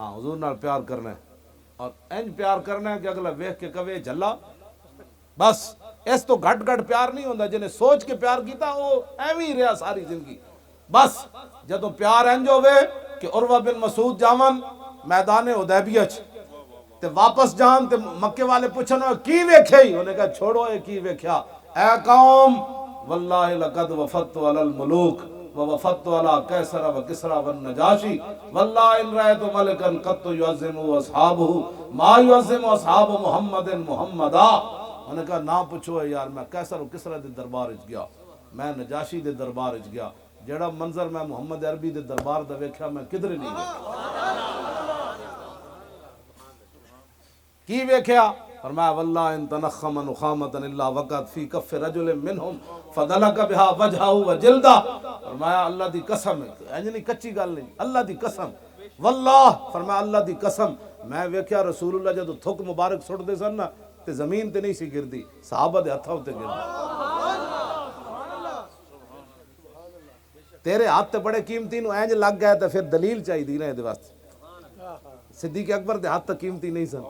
ہاں حضور نال پیار کرنا ہے اور انج پیار کرنا ہے کہ اگلا ویکھ کے کہے جھلا بس اس تو گھٹ گھٹ پیار نہیں ہوندا جنہیں سوچ کے پیار کیتا وہ ایویں ہی رہا ساری زندگی بس جدوں پیار انج ہوے کہ عروہ بن مسعود جاون میدان حدیبیہ تے واپس جان تے مکے والے پوچھن کی ویکھیا ہی انہیں کہا چھوڑو اے کی ویکھیا اے قوم واللہ لقد وفدت علی الملوک ووفدت علی قیصر و کسری والنجاشی واللہ ان رأیت ملکا قط یعظم اصحابہ ما یعظم اصحاب محمد محمدا انہیں کہا نہ پوچھو یار میں قیصر و کسری دے دربار وچ گیا میں نجاشی دے دربار وچ گیا جڑا منظر میں محمد عربی دے دربار دا ویکھیا میں کدھر نہیں گیا کی ویکھیا فرمایا واللہ ان تنخم نخامتا الا وقت فی کف رجل منہم فدلک بہا وجہہ وجلدہ فرمایا اللہ دی قسم ہے یعنی کچی گل نہیں اللہ دی قسم واللہ فرمایا اللہ دی قسم میں ویکھیا رسول اللہ جدو تھک مبارک سٹ دے سن نا تے زمین تے نہیں سی گردی صحابہ دے ہتھاں تے گردی تیرے ہاتھ تے بڑے قیمتی نو اینج لگ گئے تے پھر دلیل چاہی دی رہے دے واسطے صدیق اکبر دے ہاتھ تے قیمتی نہیں سن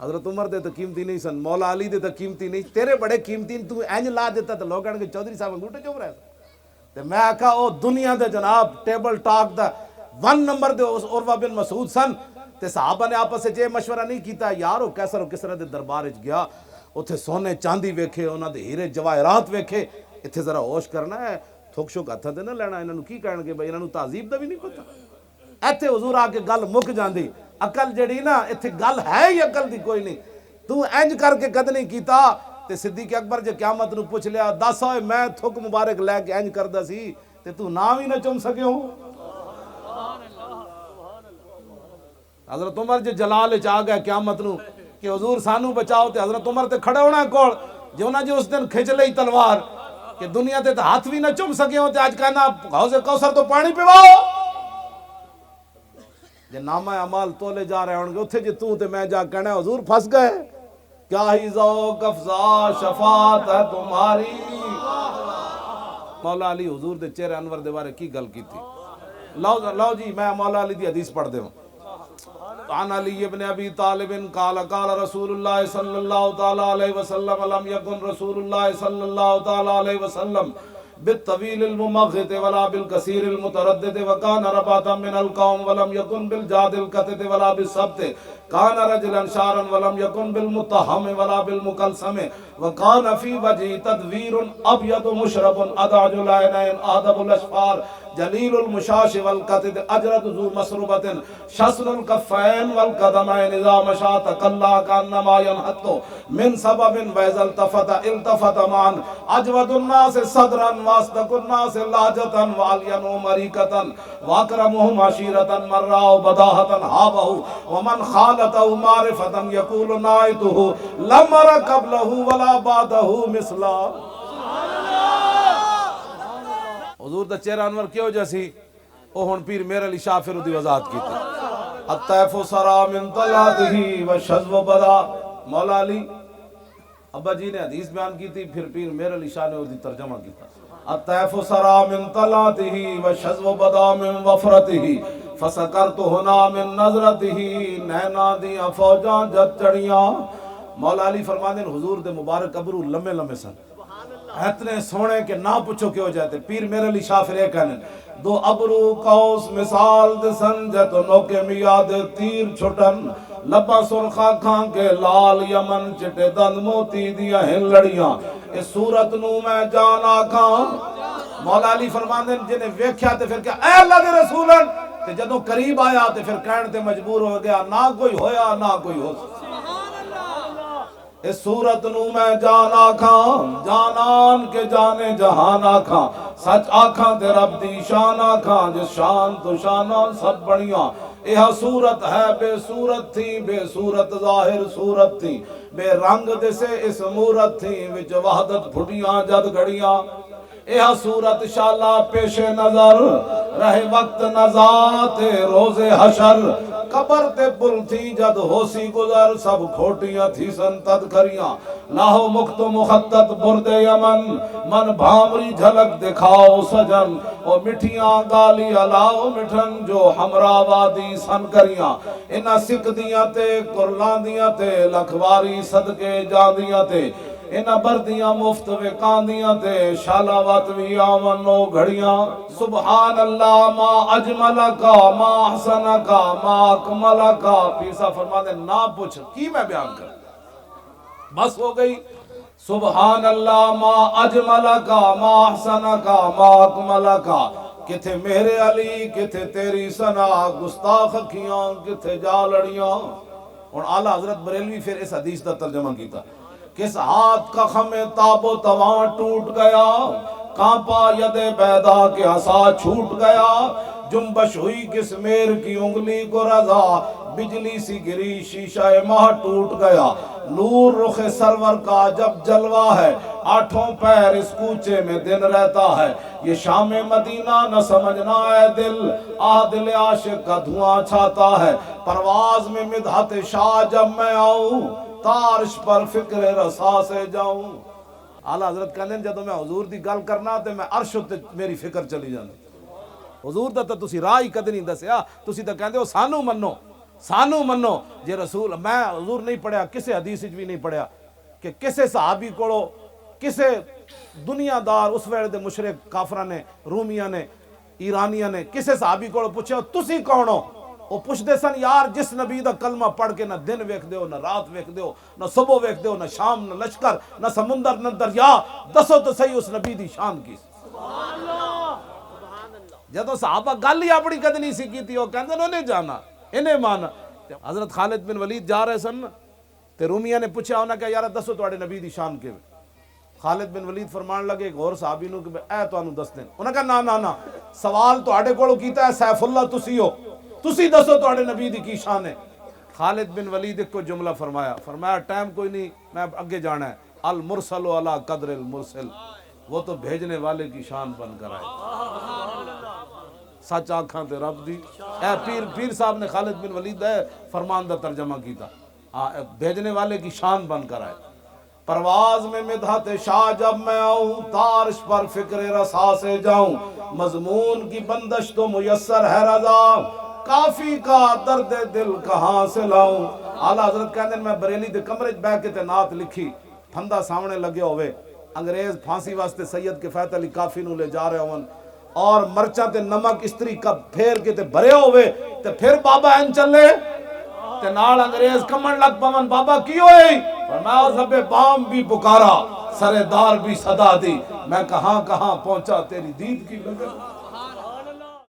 حضرت عمر دے تو قیمتی نہیں سن مولا علی دے تو قیمتی نہیں تیرے بڑے قیمتی تو اینج لا دیتا تو لوگ کہنے کہ چودھری صاحب انگوٹھے چوب رہے تھے میں آکھا او دنیا دے جناب ٹیبل ٹاک دا 1 نمبر دے عروہ بن مسعود سن تے صحابہ نے آپس سے جے مشورہ نہیں کیتا یار او قیصر و کسری دے دربار وچ گیا اوتھے سونے چاندی ویکھے انہاں دے ہیرے جواہرات ویکھے ایتھے ذرا ہوش کرنا ہے تھوک شوک ہتھاں تے نہ لینا انہاں نوں کی کہن گے بھائی انہاں نوں تہذیب دا بھی نہیں پتہ ایتھے حضور آ کے گل مک جاندی عقل جڑی نا ایتھے گل ہے ہی عقل دی کوئی نہیں تو انج کر کے قد نہیں کیتا تے صدیق اکبر جے قیامت نو پوچھ لیا دس ہوئے میں تھک مبارک لے کے انج کردا سی تے تو نام ہی نہ چوم سکے ہو حضرت عمر جے جلال وچ آ گئے قیامت نو کہ حضور سانو بچاؤ تے حضرت عمر تے کھڑے ہونا کول جے انہاں جے اس دن کھچ لئی تلوار کہ دنیا تے ہاتھ بھی نہ چوم سکے ہو تے اج کہنا حوض کوثر تو پانی پیواؤ جے نامہ اعمال تولے جا رہے ہوں گے اتھے جے تو تے میں جا کہنا حضور پھنس گئے کیا ہی ذوق افزا شفاعت ہے تمہاری مولا علی حضور دے چہرے انور دے بارے کی گل کی تھی لو جی میں مولا علی دی حدیث پڑھ دے ہوں عن علی ابن ابی طالب قال قال رسول اللہ صلی اللہ تعالی علیہ وسلم لم یکن رسول اللہ صلی اللہ تعالی علیہ وسلم بالطویل الممغط ولا بالکثیر المتردد وکان رباتا من القوم ولم یکن بالجاد القطد ولا بالسبت کان رجلا شارا ولم یکن بالمتہم ولا بالمکلسم وکان فی وجہ تدویر ابید مشرب ادعج العینین آدب الاشفار جلیل المشاش والقطد اجرد ذو مسربت شسن الکفین والقدمین اذا مشا تقلا کانما ینحط من سبب ویذا التفت معا اجود الناس صدرا واصدق الناس لہجتا والین مریکتا واکرمہم عشیرتا من راؤ بداہتا ہابہ ومن خالتہ معرفتا یقول نائتہ لم ر قبلہ ولا بعدہ مثلا حضور دا چہرہ انور کیوں جیسی او ہن پیر میر علی شاہ پھر دی وضاحت کی تھی الطیف سرا من طلعتہ وشذو بدا مولا علی ابا جی نے حدیث بیان کی تھی پھر پیر میر علی شاہ نے اس دی ترجمہ کی تھا الطیف سرا من طلعتہ وشذو بدا من وفرتہ فسکرت ہنا من نظرتہ نینا دیاں فوجاں جت چڑیاں مولا علی فرماندے حضور دے مبارک ابرو لمے لمے سن اتنے سونے کہ نہ پوچھو کیوں جاتے پیر میرے علی شاہ پھر ایک کہنے دو ابرو قوس مثال دے سن جتو نوکے میاد تیر چھٹن لبا سرخا کھان کے لال یمن چٹے دند موتی دیا ہن لڑیاں اس صورت نو میں جانا کھان مولا علی فرماندے جنہیں ویکھیا تے پھر کیا اے اللہ دے رسولن تے جدو قریب آیا تے پھر کہن تے مجبور ہو گیا نہ کوئی ہویا نہ کوئی ہو اس صورت نو میں جان آکھاں جانان کے جانے جہان آکھاں سچ آکھاں تے رب دی شان آکھاں جس شان تو شانان سب بڑیاں یہ صورت ہے بے صورت تھی بے صورت ظاہر صورت تھی بے رنگ دے سے اس مورت تھی وچ وحدت پھٹیاں جد گھڑیاں یہ صورت شالا پیش نظر رہے وقت نزات روز حشر قبر تے پل تھی جد ہوسی گزر سب کھوٹیاں تھی سن تد کریاں لاہو مکت مخطط برد یمن من بھامری جھلک دکھاؤ سجن او مٹھیاں گالی الاؤ مٹھن جو ہمرا وادی سن کریاں انہاں سکھ دیاں تے قرلان دیاں تے لکھواری صدقے جان دیاں تے انہاں بردیاں مفت وکان دیاں تے شالاوات وی آون نو گھڑیاں سبحان اللہ ما اجمل کا ما حسن کا ما اکمل کا پیسا فرماتے نہ پوچھ کی میں بیان کر بس ہو گئی سبحان اللہ ما اجمل کا ما حسن کا ما اکمل کا کتھے میرے علی کتھے تیری ثنا گستاخ کھیاں کتھے جا لڑیاں اور اعلیٰ حضرت بریلوی پھر اس حدیث کا ترجمہ کیتا کس ہاتھ کا خم تاب و تواں ٹوٹ گیا کانپا ید بیدا کے عصا چھوٹ گیا جنبش ہوئی کس میر کی انگلی کو رضا بجلی سی گری شیشہ ماہ ٹوٹ گیا نور رخ سرور کا جب جلوہ ہے آٹھوں پیر اس کوچے میں دن رہتا ہے یہ شام مدینہ نہ سمجھنا ہے دل دل عاشق کا دھواں چھاتا ہے پرواز میں مدحت شاہ جب میں آؤں تارش پر فکر رسا سے جاؤں اعلیٰ حضرت کہنے جدو میں حضور دی گل کرنا تے میں عرش تے میری فکر چلی جاندی حضور دا تسی راہ ہی کدی نہیں دسیا تسی تا کہندے ہو سانو منو جے رسول میں حضور نہیں پڑھیا کسے حدیث بھی نہیں پڑھیا کہ کسے صحابی کوڑو کسے دنیا دار اس ویلے دے مشرک کافراں نے رومیاں نے ایرانیاں نے کسے صحابی کوڑو پوچھیا تسی کون ہو وہ پوچھ دے سن یار جس نبی دا کلمہ پڑھ کے نہ دن ویکھ دیو نہ رات ویکھ دیو نہ صبح ویکھ دیو نہ شام نہ لشکر نہ سمندر نہ دریا دسو تو صحیح اس نبی دی شان کی جدو صحابہ گل ہی اپنی کد نہیں سی کیتی ہو کہندے انہیں جانا انہیں مانا حضرت خالد بن ولید جا رہے سن تے رومیہ نے پوچھا انہاں کہ یار دسو تواڈے نبی دی شان کے خالد بن ولید فرمان لگے ایک اور صحابی نو کہ اے تانوں دس دین انہاں کہا نا سوال تواڈے کولوں کیتا ہے سیف اللہ تسی ہو تسی دسو تواڈے نبی دی کی شان ہے خالد بن ولید ایک کو جملہ فرمایا ٹائم کوئی نہیں میں اگے جانا ہے المرسل علی قدر المرسل وہ تو بھیجنے والے کی شان بن کر آئے سچ آنکھاں تے رب دی اے پیر صاحب نے خالد بن ولید ہے فرمان دا ترجمہ کیتا بھیجنے والے کی شان بن کر آئے پرواز میں مدحت شاہ جب میں آؤں تارش پر فکر رسا سے جاؤں مضمون کی بندش تو میسر ہے رضا کافی کا درد دل کہاں سے لاؤں اعلیٰ حضرت کہندے میں بریلی دے کمرے بہ کے تے نعت لکھی پھندا سامنے لگے ہوئے انگریز پھانسی واسطے سید کفایت علی کافی نو لے جا رہے ہون اور مرچاں تے نمک استری کب پھیر کے تے بھرے ہوئے تے پھر بابا این چلے تے نال انگریز کمن لگ پون بابا کی ہوئی فرمایا زب بام بھی پکارا سرے دار بھی صدا دی میں کہاں پہنچا تیری دید کی لگن